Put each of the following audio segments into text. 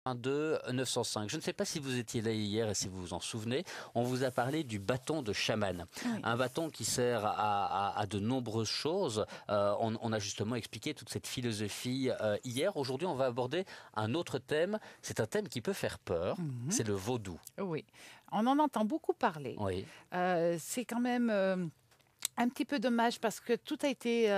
2 905. Je ne sais pas si vous étiez là hier et si vous vous en souvenez, on vous a parlé du bâton de chaman. Oui. Un bâton qui sert à de nombreuses choses. On a justement expliqué toute cette philosophie hier. Aujourd'hui, on va aborder un autre thème. C'est un thème qui peut faire peur. C'est le vaudou. Oui, on en entend beaucoup parler. Oui. C'est quand même un petit peu dommage parce que tout a été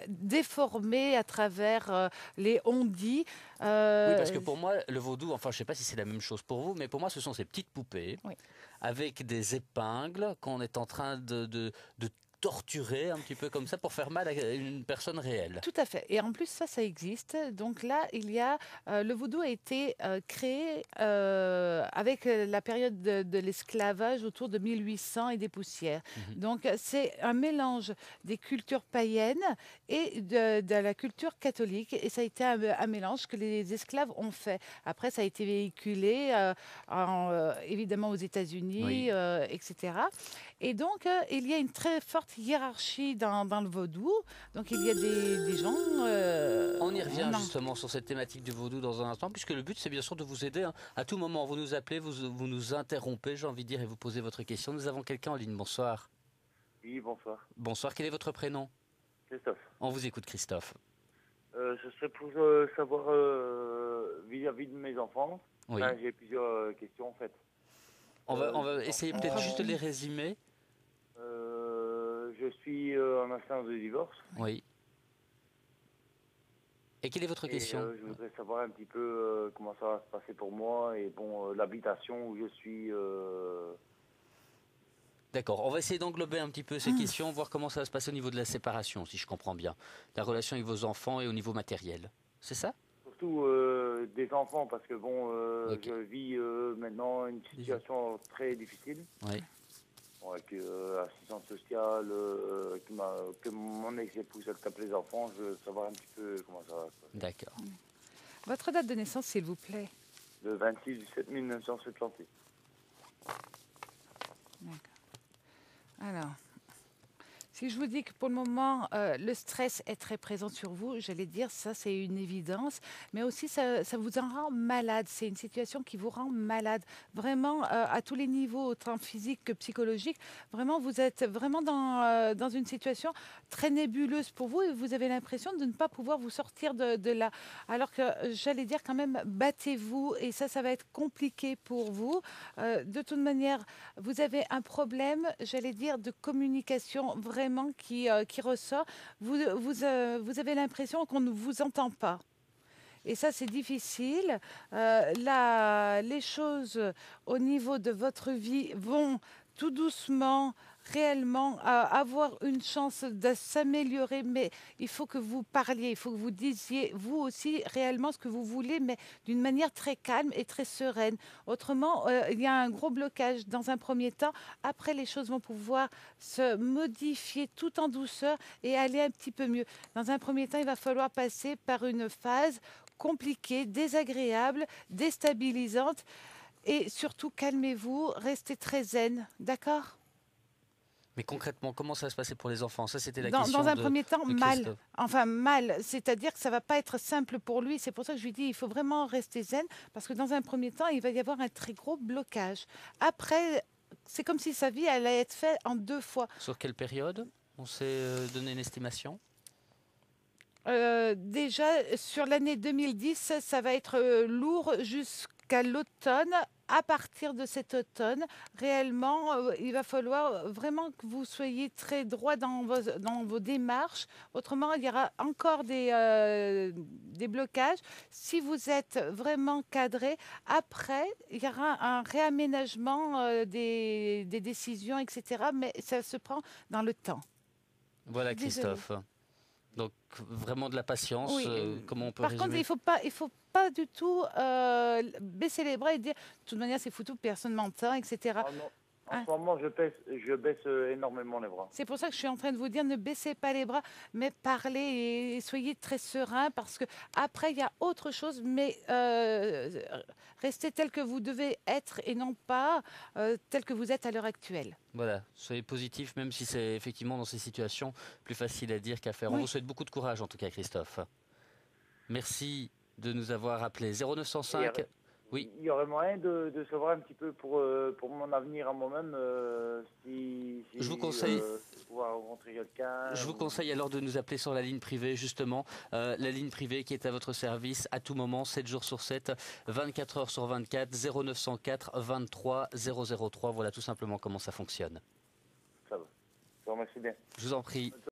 déformé à travers les on-dit. Oui, parce que pour moi, le vaudou, enfin, je ne sais pas si c'est la même chose pour vous, mais pour moi, ce sont ces petites poupées Oui. avec des épingles qu'on est en train de torturer un petit peu comme ça pour faire mal à une personne réelle. Tout à fait. Et en plus, ça existe. Donc là, il y a le vaudou a été créé avec la période de l'esclavage autour de 1800 et des poussières. Donc c'est un mélange des cultures païennes et de la culture catholique. Et ça a été un mélange que les esclaves ont fait. Après, ça a été véhiculé évidemment aux États-Unis, Oui. etc. Et donc, il y a une très forte hiérarchie dans le vaudou. Donc, il y a des gens... On y revient non. justement sur cette thématique du vaudou dans un instant, puisque le but, c'est bien sûr de vous aider. Hein. À tout moment, vous nous appelez, vous nous interrompez, j'ai envie de dire, et vous posez votre question. Nous avons quelqu'un en ligne. Bonsoir. Oui, bonsoir. Bonsoir, quel est votre prénom? Christophe. On vous écoute, Christophe. Ce serait pour savoir vis-à-vis de mes enfants. Oui. Enfin, j'ai plusieurs questions en fait. On va essayer peut-être juste de les résumer. Je suis en instance de divorce. Oui. Et quelle est votre question? Je voudrais savoir un petit peu comment ça va se passer pour moi et bon, l'habitation où je suis. D'accord, on va essayer d'englober un petit peu ces questions, voir comment ça va se passer au niveau de la séparation, si je comprends bien. La relation avec vos enfants et au niveau matériel. C'est ça? Surtout des enfants parce que bon, Ok. je vis maintenant une situation très difficile. Oui. Bon, avec assistante sociale, que mon ex-épouse elle tape les enfants, je veux savoir un petit peu comment ça va se passer. D'accord. Votre date de naissance, s'il vous plaît. Le 26 du 7 1978. D'accord. Alors, si je vous dis que pour le moment, le stress est très présent sur vous, j'allais dire ça, c'est une évidence. Mais aussi, ça vous en rend malade. C'est une situation qui vous rend malade. Vraiment, à tous les niveaux, autant physique que psychologique. Vraiment, vous êtes vraiment dans une situation très nébuleuse pour vous et vous avez l'impression de ne pas pouvoir vous sortir de là. Alors que, j'allais dire quand même, battez-vous et ça va être compliqué pour vous. De toute manière, vous avez un problème, j'allais dire, de communication vraiment qui ressort. Vous avez l'impression qu'on ne vous entend pas. Et ça, c'est difficile. Les choses au niveau de votre vie vont tout doucement, réellement, avoir une chance de s'améliorer. Mais il faut que vous parliez, il faut que vous disiez, vous aussi, réellement ce que vous voulez, mais d'une manière très calme et très sereine. Autrement, il y a un gros blocage dans un premier temps. Après, les choses vont pouvoir se modifier tout en douceur et aller un petit peu mieux. Dans un premier temps, il va falloir passer par une phase compliquée, désagréable, déstabilisante. Et surtout, calmez-vous, restez très zen, d'accord? Mais concrètement, comment ça va se passer pour les enfants? Ça, c'était la Dans question un premier temps, de mal. Christophe. Enfin, mal. C'est-à-dire que ça ne va pas être simple pour lui. C'est pour ça que je lui dis, il faut vraiment rester zen, parce que dans un premier temps, il va y avoir un très gros blocage. Après, c'est comme si sa vie allait être faite en 2 fois. Sur quelle période? On s'est donné une estimation? Déjà, sur l'année 2010, ça va être lourd jusqu'à l'automne. À partir de cet automne, réellement, il va falloir vraiment que vous soyez très droit dans vos démarches. Autrement, il y aura encore des blocages. Si vous êtes vraiment cadré, après, il y aura un réaménagement des décisions, etc. Mais ça se prend dans le temps. Voilà, Désolée. Christophe. Donc, vraiment de la patience. Oui. Comment on peut Par contre, résumer? il faut pas du tout baisser les bras et dire de toute manière c'est foutu, personne m'entend, etc. Ah non, en Hein. ce moment, je baisse énormément les bras. C'est pour ça que je suis en train de vous dire ne baissez pas les bras, mais parlez et soyez très serein parce que après il y a autre chose, mais restez tel que vous devez être et non pas tel que vous êtes à l'heure actuelle. Voilà, soyez positif, même si c'est effectivement dans ces situations plus facile à dire qu'à faire. On Oui. vous souhaite beaucoup de courage en tout cas, Christophe. Merci de nous avoir appelé. 0905. Oui. Il y aurait moyen de savoir un petit peu pour mon avenir à moi-même si je vous conseille. Pouvoir rencontrer quelqu'un. Je vous conseille alors de nous appeler sur la ligne privée, justement. La ligne privée qui est à votre service à tout moment, 7 jours sur 7, 24 heures sur 24, 0904 23 003. Voilà tout simplement comment ça fonctionne. Ça va. Je vous remercie bien. Je vous en prie.